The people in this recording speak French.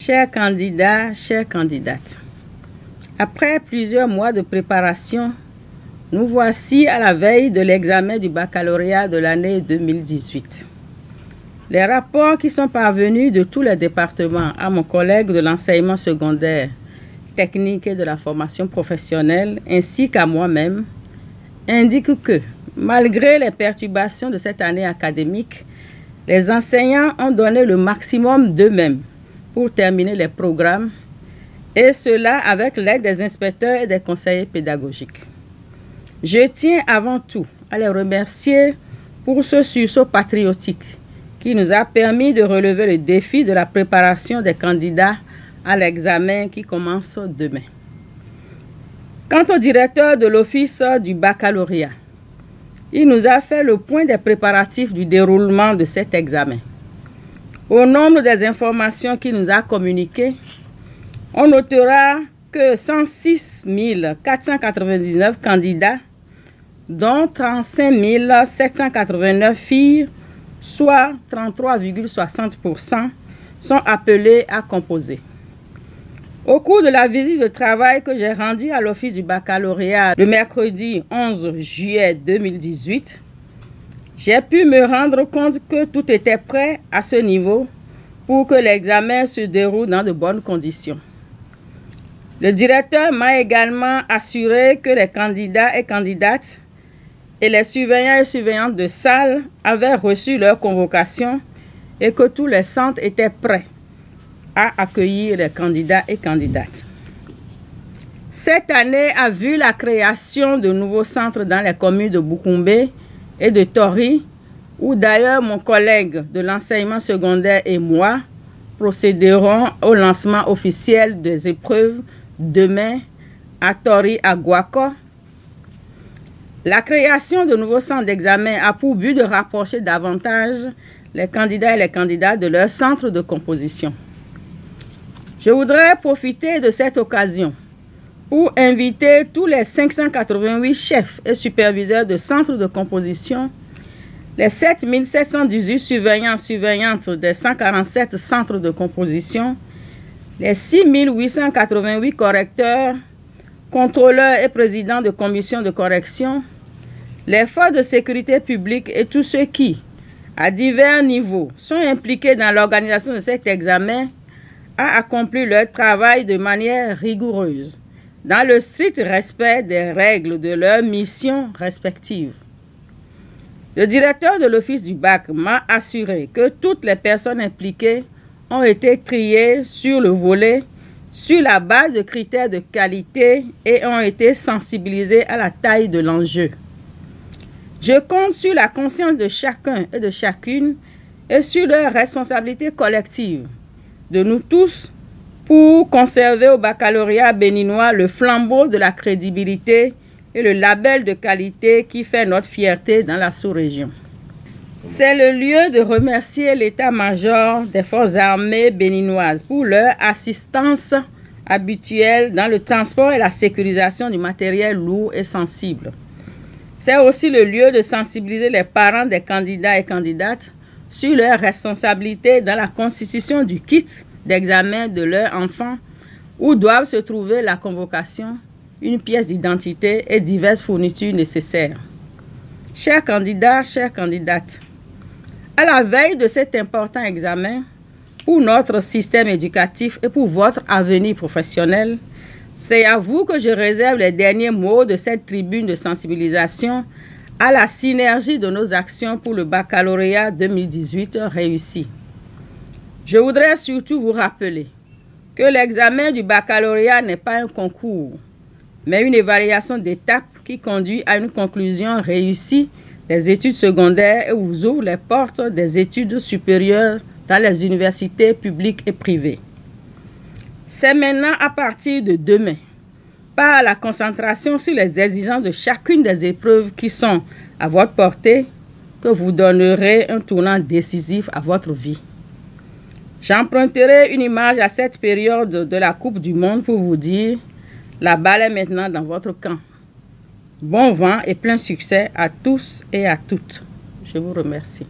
Chers candidats, chères candidates, après plusieurs mois de préparation, nous voici à la veille de l'examen du baccalauréat de l'année 2018. Les rapports qui sont parvenus de tous les départements à mon collègue de l'enseignement secondaire, technique et de la formation professionnelle, ainsi qu'à moi-même, indiquent que, malgré les perturbations de cette année académique, les enseignants ont donné le maximum d'eux-mêmes pour terminer les programmes, et cela avec l'aide des inspecteurs et des conseillers pédagogiques. Je tiens avant tout à les remercier pour ce sursaut patriotique qui nous a permis de relever le défi de la préparation des candidats à l'examen qui commence demain. Quant au directeur de l'office du baccalauréat, il nous a fait le point des préparatifs du déroulement de cet examen. Au nombre des informations qu'il nous a communiquées, on notera que 106 499 candidats, dont 35 789 filles, soit 33,60%, sont appelés à composer. Au cours de la visite de travail que j'ai rendue à l'office du baccalauréat le mercredi 11 juillet 2018, j'ai pu me rendre compte que tout était prêt à ce niveau pour que l'examen se déroule dans de bonnes conditions. Le directeur m'a également assuré que les candidats et candidates et les surveillants et surveillantes de salle avaient reçu leur convocation et que tous les centres étaient prêts à accueillir les candidats et candidates. Cette année a vu la création de nouveaux centres dans les communes de Boukoumbe et de Tori, où d'ailleurs mon collègue de l'enseignement secondaire et moi procéderons au lancement officiel des épreuves demain à Tori, à Guako. La création de nouveaux centres d'examen a pour but de rapprocher davantage les candidats et les candidates de leur centre de composition. Je voudrais profiter de cette occasion pour inviter tous les 588 chefs et superviseurs de centres de composition, les 7 718 surveillants et surveillantes des 147 centres de composition, les 6 888 correcteurs, contrôleurs et présidents de commissions de correction, les forces de sécurité publique et tous ceux qui, à divers niveaux, sont impliqués dans l'organisation de cet examen à accomplir leur travail de manière rigoureuse, dans le strict respect des règles de leurs missions respectives. Le directeur de l'office du bac m'a assuré que toutes les personnes impliquées ont été triées sur le volet sur la base de critères de qualité et ont été sensibilisées à la taille de l'enjeu. Je compte sur la conscience de chacun et de chacune et sur leur responsabilité collective de nous tous pour conserver au baccalauréat béninois le flambeau de la crédibilité et le label de qualité qui fait notre fierté dans la sous-région. C'est le lieu de remercier l'état-major des forces armées béninoises pour leur assistance habituelle dans le transport et la sécurisation du matériel lourd et sensible. C'est aussi le lieu de sensibiliser les parents des candidats et candidates sur leurs responsabilités dans la constitution du kit d'examen de leur enfant où doivent se trouver la convocation, une pièce d'identité et diverses fournitures nécessaires. Chers candidats, chères candidates, à la veille de cet important examen, pour notre système éducatif et pour votre avenir professionnel, c'est à vous que je réserve les derniers mots de cette tribune de sensibilisation à la synergie de nos actions pour le baccalauréat 2018 réussi. Je voudrais surtout vous rappeler que l'examen du baccalauréat n'est pas un concours, mais une évaluation d'étape qui conduit à une conclusion réussie des études secondaires et vous ouvre les portes des études supérieures dans les universités publiques et privées. C'est maintenant à partir de demain, par la concentration sur les exigences de chacune des épreuves qui sont à votre portée, que vous donnerez un tournant décisif à votre vie. J'emprunterai une image à cette période de la Coupe du Monde pour vous dire « La balle est maintenant dans votre camp ». Bon vent et plein succès à tous et à toutes. Je vous remercie.